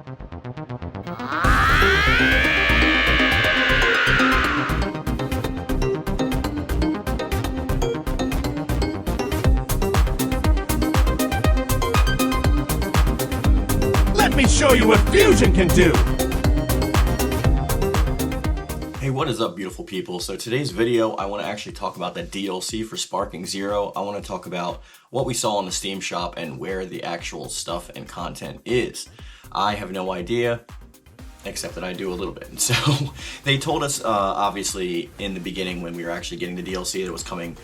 Let me show you what fusion can do! Hey, what is up, beautiful people? So today's video, I want to actually talk about the DLC for Sparking Zero. I want to talk about what we saw on the Steam shop and where the actual stuff and content is. I have no idea, except that I do a little bit. So they told us, obviously, in the beginning when we were actually getting the DLC that it was coming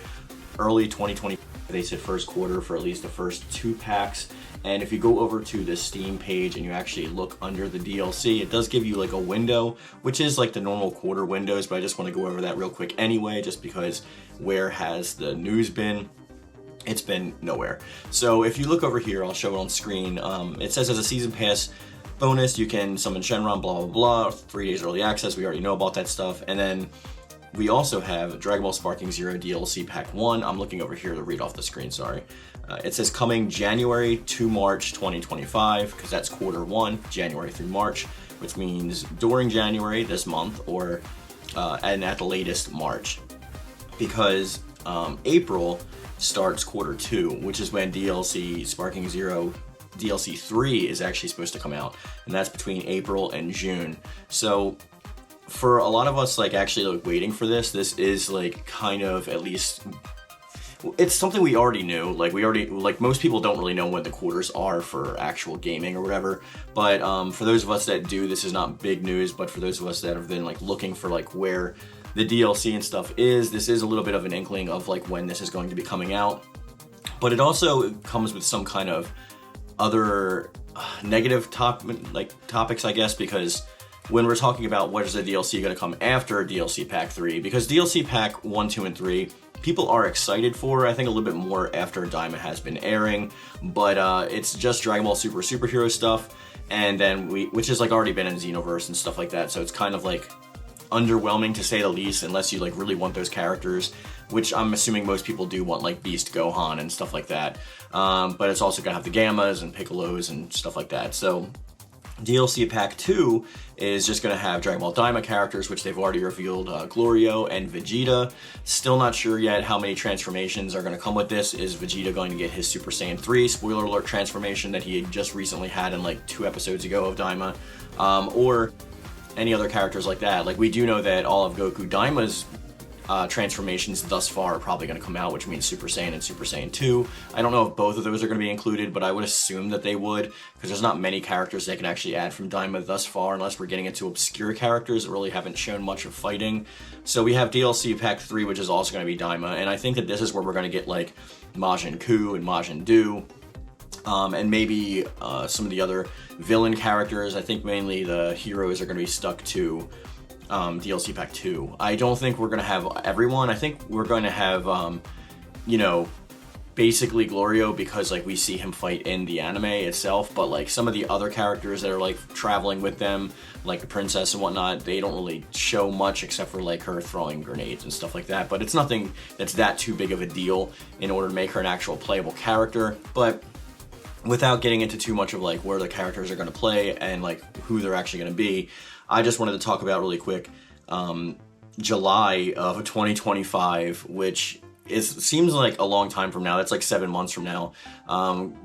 early 2020. They said first quarter for at least the first 2 packs. And if you go over to the Steam page and you actually look under the DLC, it does give you like a window, which is like the normal quarter windows, but I just want to go over that real quick anyway, just because where has the news been? It's been nowhere. So if you look over here, I'll show it on screen. It says as a season pass bonus, you can summon Shenron, blah, blah, blah, 3 days early access. We already know about that stuff. And then we also have Dragon Ball Sparking Zero DLC Pack 1. I'm looking over here to read off the screen, sorry. It says coming January to March 2025, because that's quarter 1, January through March, which means during January this month, or and at the latest March. Because April starts quarter 2, which is when DLC Sparking Zero DLC 3 is actually supposed to come out, and that's between April and June. So for a lot of us, like, actually like waiting for this is like kind of, at least, it's something we already knew. Like, most people don't really know when the quarters are for actual gaming or whatever, but for those of us that do, this is not big news. But for those of us that have been like looking for like where the DLC and stuff is, this is a little bit of an inkling of like when this is going to be coming out. But it also comes with some kind of other negative topics, I guess, because when we're talking about what is the DLC going to come after DLC Pack 3, because DLC Pack 1, 2, and 3, people are excited for, I think, a little bit more after Daima has been airing, but it's just Dragon Ball Super superhero stuff, and then which has like already been in Xenoverse and stuff like that, so it's kind of like underwhelming to say the least, unless you like really want those characters, which I'm assuming most people do want, like Beast Gohan and stuff like that, but it's also gonna have the Gammas and Piccolos and stuff like that. So DLC Pack 2 is just going to have Dragon Ball Daima characters, which they've already revealed, Glorio and Vegeta. Still not sure yet how many transformations are going to come with this. Is Vegeta going to get his Super Saiyan 3, spoiler alert, transformation that he had just recently had in like 2 episodes ago of Daima, or any other characters like that? Like, we do know that all of Goku Daima's transformations thus far are probably going to come out, which means Super Saiyan and Super Saiyan 2. I don't know if both of those are going to be included, but I would assume that they would, because there's not many characters they can actually add from Daima thus far, unless we're getting into obscure characters that really haven't shown much of fighting. So we have DLC Pack 3, which is also going to be Daima, and I think that this is where we're going to get like Majin Ku and Majin Du, and maybe some of the other villain characters. I think mainly the heroes are going to be stuck to DLC Pack 2. I don't think we're going to have everyone. I think we're going to have, you know, basically Glorio, because like we see him fight in the anime itself, but like some of the other characters that are like traveling with them, like the princess and whatnot, they don't really show much except for like her throwing grenades and stuff like that. But it's nothing that's that too big of a deal in order to make her an actual playable character. But without getting into too much of like where the characters are going to play and like who they're actually going to be, I just wanted to talk about really quick July of 2025, which seems like a long time from now. That's like 7 months from now.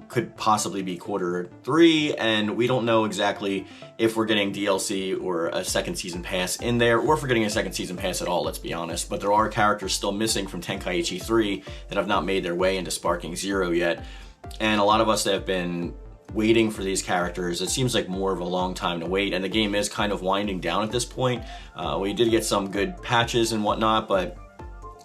Could possibly be quarter 3, and we don't know exactly if we're getting DLC or a second season pass in there, or if we're getting a second season pass at all, let's be honest. But there are characters still missing from Tenkaichi 3 that have not made their way into Sparking Zero yet. And a lot of us that have been waiting for these characters, it seems like more of a long time to wait, and the game is kind of winding down at this point. We did get some good patches and whatnot, but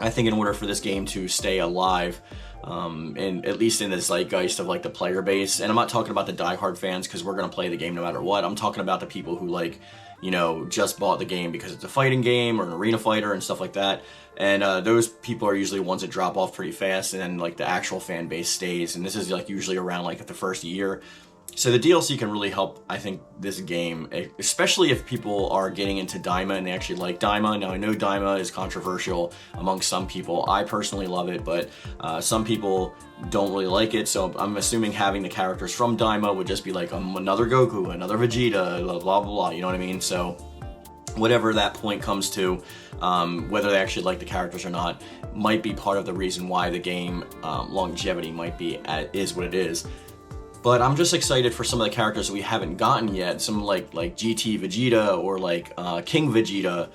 I think in order for this game to stay alive, and at least in the zeitgeist of like the player base, and I'm not talking about the diehard fans because we're going to play the game no matter what, I'm talking about the people who like, you know, just bought the game because it's a fighting game or an arena fighter and stuff like that. And those people are usually ones that drop off pretty fast, and then like the actual fan base stays. And this is like usually around like the first year. So the DLC can really help, I think, this game, especially if people are getting into Daima and they actually like Daima. Now, I know Daima is controversial among some people. I personally love it, but some people don't really like it. So I'm assuming having the characters from Daima would just be like another Goku, another Vegeta, blah, blah, blah, you know what I mean? So whatever that point comes to, whether they actually like the characters or not, might be part of the reason why the game longevity might be is what it is. But I'm just excited for some of the characters that we haven't gotten yet. Some like GT Vegeta or like King Vegeta.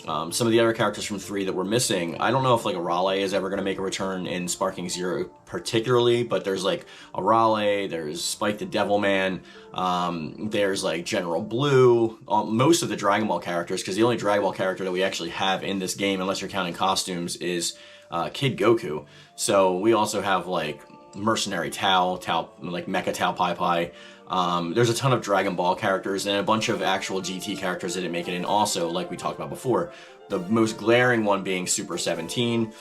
Some of the other characters from 3 that we're missing. I don't know if like Arale is ever going to make a return in Sparking Zero particularly, but there's like Arale, there's Spike the Devilman, there's like General Blue, most of the Dragon Ball characters, because the only Dragon Ball character that we actually have in this game, unless you're counting costumes, is Kid Goku. So we also have like Mercenary Tao, like Mecha Tao Pai Pai. There's a ton of Dragon Ball characters and a bunch of actual GT characters that didn't make it in also, like we talked about before. The most glaring one being Super 17.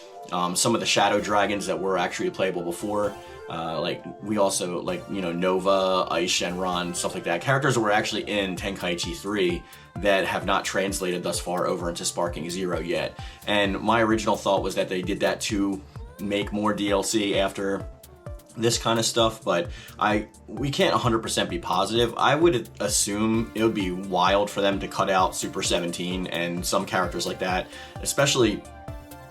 Some of the Shadow Dragons that were actually playable before. Like we also, like, you know, Nova, Ice Shenron, stuff like that. Characters that were actually in Tenkaichi 3 that have not translated thus far over into Sparking Zero yet. And my original thought was that they did that to make more DLC after this kind of stuff, but we can't 100% be positive. I would assume it would be wild for them to cut out Super 17 and some characters like that, especially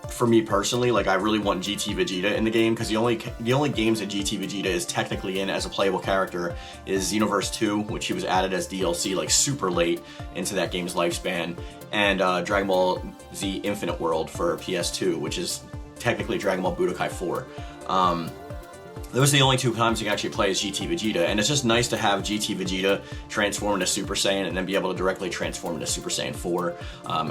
for me personally. Like, I really want GT Vegeta in the game, because the only games that GT Vegeta is technically in as a playable character is Xenoverse 2, which he was added as DLC like super late into that game's lifespan, and Dragon Ball Z Infinite World for PS2, which is technically Dragon Ball Budokai 4. Those are the only 2 times you can actually play as GT Vegeta, and it's just nice to have GT Vegeta transform into Super Saiyan and then be able to directly transform into Super Saiyan 4,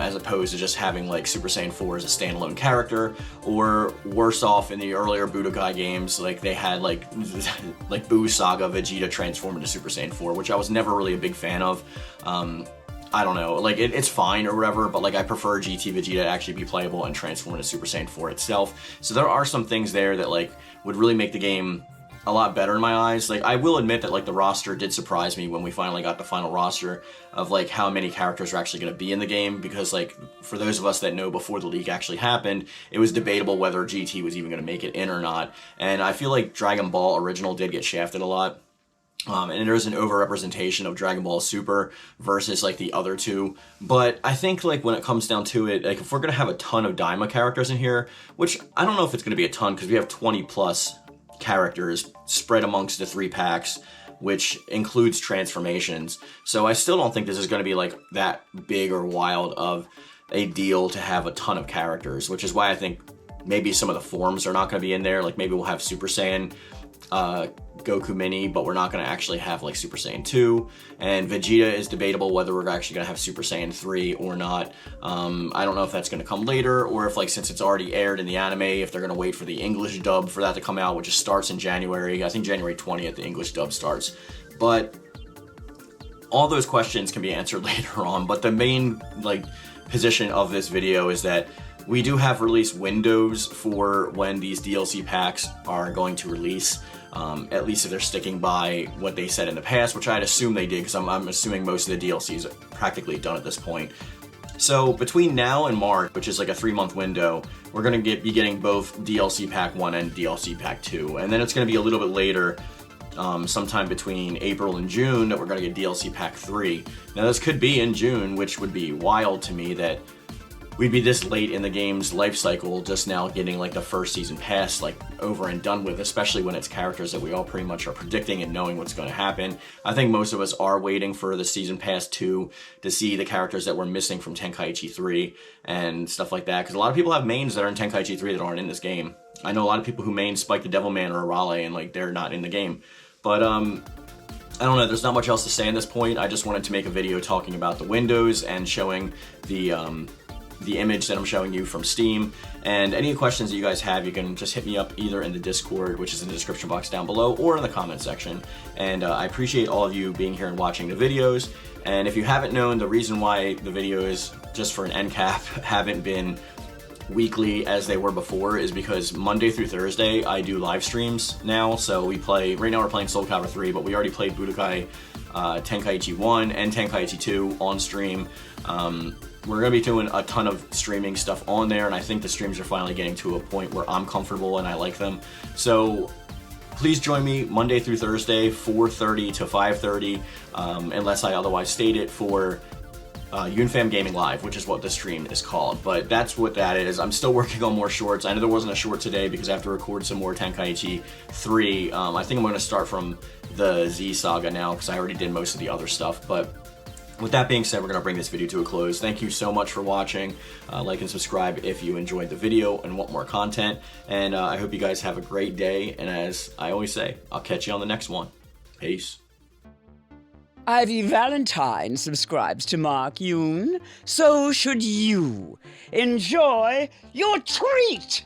as opposed to just having like Super Saiyan 4 as a standalone character, or worse off in the earlier Budokai games, like they had like Buu Saga Vegeta transform into Super Saiyan 4, which I was never really a big fan of. I don't know, like it's fine or whatever, but like I prefer GT Vegeta to actually be playable and transform into Super Saiyan 4 itself. So there are some things there that like would really make the game a lot better in my eyes. Like, I will admit that like the roster did surprise me when we finally got the final roster of like how many characters are actually going to be in the game, because like for those of us that know before the leak actually happened, it was debatable whether GT was even going to make it in or not. And I feel like Dragon Ball Original did get shafted a lot. And there's an overrepresentation of Dragon Ball Super versus like the other two. But I think like when it comes down to it, like if we're going to have a ton of Daima characters in here, which I don't know if it's going to be a ton, because we have 20 plus characters spread amongst the 3 packs, which includes transformations. So I still don't think this is going to be like that big or wild of a deal to have a ton of characters, which is why I think maybe some of the forms are not going to be in there. Like maybe we'll have Super Saiyan Goku Mini, but we're not going to actually have like Super Saiyan 2, and Vegeta is debatable whether we're actually going to have Super Saiyan 3 or not. I don't know if that's going to come later, or if like since it's already aired in the anime, if they're going to wait for the English dub for that to come out, which just starts in January. I think January 20th the English dub starts. But all those questions can be answered later on, but the main like position of this video is that we do have release windows for when these DLC packs are going to release, at least if they're sticking by what they said in the past, which I'd assume they did, because I'm assuming most of the DLCs are practically done at this point. So between now and March, which is like a 3-month window, we're going to be getting both DLC Pack 1 and DLC Pack 2, and then it's going to be a little bit later, sometime between April and June, that we're going to get DLC Pack 3. Now this could be in June, which would be wild to me that we'd be this late in the game's life cycle just now getting like the first season pass like over and done with, especially when it's characters that we all pretty much are predicting and knowing what's going to happen. I think most of us are waiting for the season pass 2 to see the characters that we're missing from Tenkaichi 3 and stuff like that, because a lot of people have mains that are in Tenkaichi 3 that aren't in this game. I know a lot of people who main Spike the Devilman or Arale and like they're not in the game. But I don't know, there's not much else to say at this point. I just wanted to make a video talking about the windows and showing the image that I'm showing you from Steam. And any questions that you guys have, you can just hit me up either in the Discord, which is in the description box down below, or in the comment section. And I appreciate all of you being here and watching the videos. And if you haven't known, the reason why the video is just for an end cap haven't been weekly as they were before is because Monday through Thursday I do live streams now. So we play, right now we're playing Soul Calibur 3, but we already played Budokai Tenkaichi 1 and Tenkaichi 2 on stream. We're going to be doing a ton of streaming stuff on there, and I think the streams are finally getting to a point where I'm comfortable and I like them. So please join me Monday through Thursday, 4:30 to 5:30, unless I otherwise state it, for Yoon-Fam Gaming Live, which is what the stream is called. But that's what that is. I'm still working on more shorts. I know there wasn't a short today because I have to record some more Tenkaichi 3. I think I'm going to start from the Z Saga now because I already did most of the other stuff. But with that being said, we're going to bring this video to a close. Thank you so much for watching. Like and subscribe if you enjoyed the video and want more content. And I hope you guys have a great day. And as I always say, I'll catch you on the next one. Peace. Ivy Valentine subscribes to Mark Yoon. So should you. Enjoy your treat!